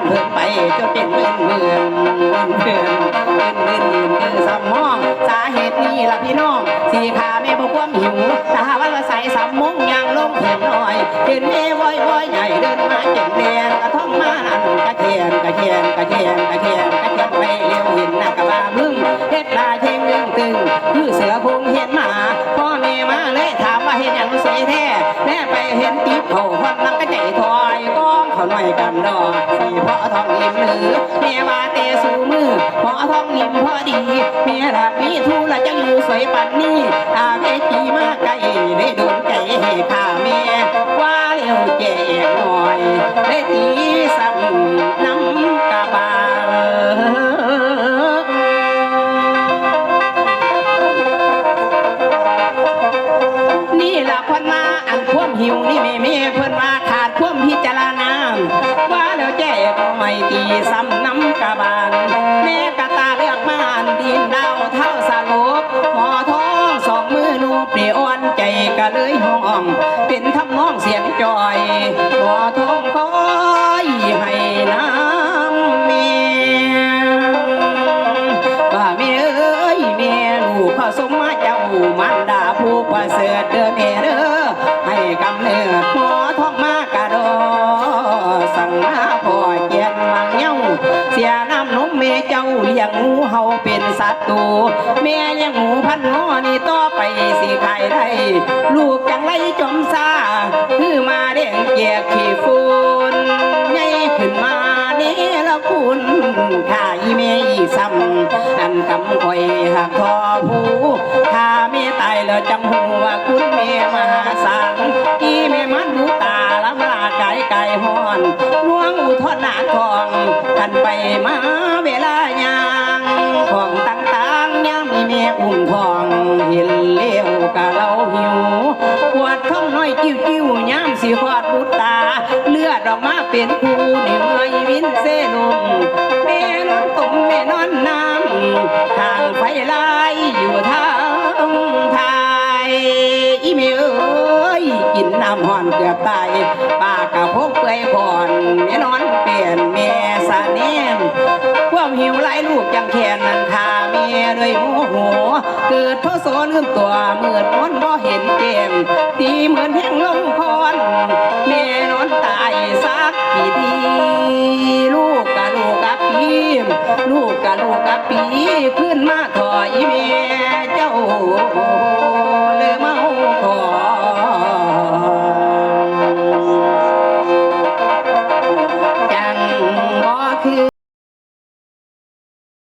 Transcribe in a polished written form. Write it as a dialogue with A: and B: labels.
A: ำเพิ่นไปจนเป็นเมือนสมองสาเหตุนี้ล่ะพี่น้องสีขาแม่บอกความหิวถ้าว่าใส่สามมุ้งยางลงเพียงหน่อยเห็นแม่ว้อยใหญ่เดินมาเก่งแดงกระท่องมานั่นกระเทียนไปเร็วเห็นหน้ากระบาบึ้งเฮ็ดลาเชงเรื่องตึงคือเสือคงเห็นหมาพ่อแม่มาเลยถามว่าเห็นอย่างเสียแท้แม่ไปเห็นติ๊บเขาคนนั้นก็ใจถอยก้องเขาหน่อยกันดอกสีเพราะทองยิ้มหรือแม่มาเตะสู่มือเพราะทองยิ้มพอดีแม่รักมีทูละจังอยู่สวยปันนี้อาเวจีมาไกลได้โดนใจให้ข้าแม่ว่าเร็วแจกหน่อยได้ตีซ้ำน้ำกะบานี่ล่ะพันมาอันควมหิวนี่แม่เพิ่นว่าขาดควมพิจารณาว่าแล้วแจกไม่ตีซ้ำน้ำกะบาลแม่กะตาเลือกมาอันดินดาวเท่าสลบหมอท้องสองมือนูเปลี่ยอ่อนใจกะเลยห้องเป็นทำนองเสียงจอยหมอท้องคอยให้น้ำเมียว่าแม่เอ้ยแม่ลูกผสมมาเจ้ามันดาผู้ประเสริฐเด้อแม่เด้อให้กำเนิดหมอท้องมากระโดสั่งมาพ่อเกียนมังเย้าเสียน้ำนมแม่เจ้าเลี้ยงงูเฮาเป็นสัตว์ตูแม่เลี้ยงหมูพันงอนี่ต่อไปสิขายได้ลูกจังไรจมซาคือมาเด้งเกียกขี้ฝุ่นใหญ่ขึ้นมานี่ละคุณข้าอีเมย์ซ้ำอันกำคอยหักทอผู้ข้าเมย์ตายแล้วจังหัวคุณเมย์มหาสังอีเมย์มันดูตาละมาไก่ห้อนล่วงอุทอดหนาทองกันไปมาเวลายางของต่างๆยังมีเมย์อุ่มทองเห็นเลี้ยวกะเราหิวปวดท้องน้อยจิ้วย้ำสีฟอดบุตตาเลือดออกมาเป็นคูนี่เมื่อยวินเซนุมแม่นอนตุ่มแม่นอนน้ำทางไฟลายอยู่ทางไทยอีเมย์เอ้ยกินน้ำห่อนเกือบตายปากกะพกเปื่อยก่อนแม่นอนเปลี่ยนแม่สาเนียนความหิวไหลลูกจังแขนนันทาเมียด้วยโมโหเกิดเพราะโซลืมตัวเมื่อน้อนบ่เห็นเกมตีเหมือนแห้งลงคอนแม่นอนตายสักกี่ทีลูกกะปีขึ้นมาถอยแม่เจ้า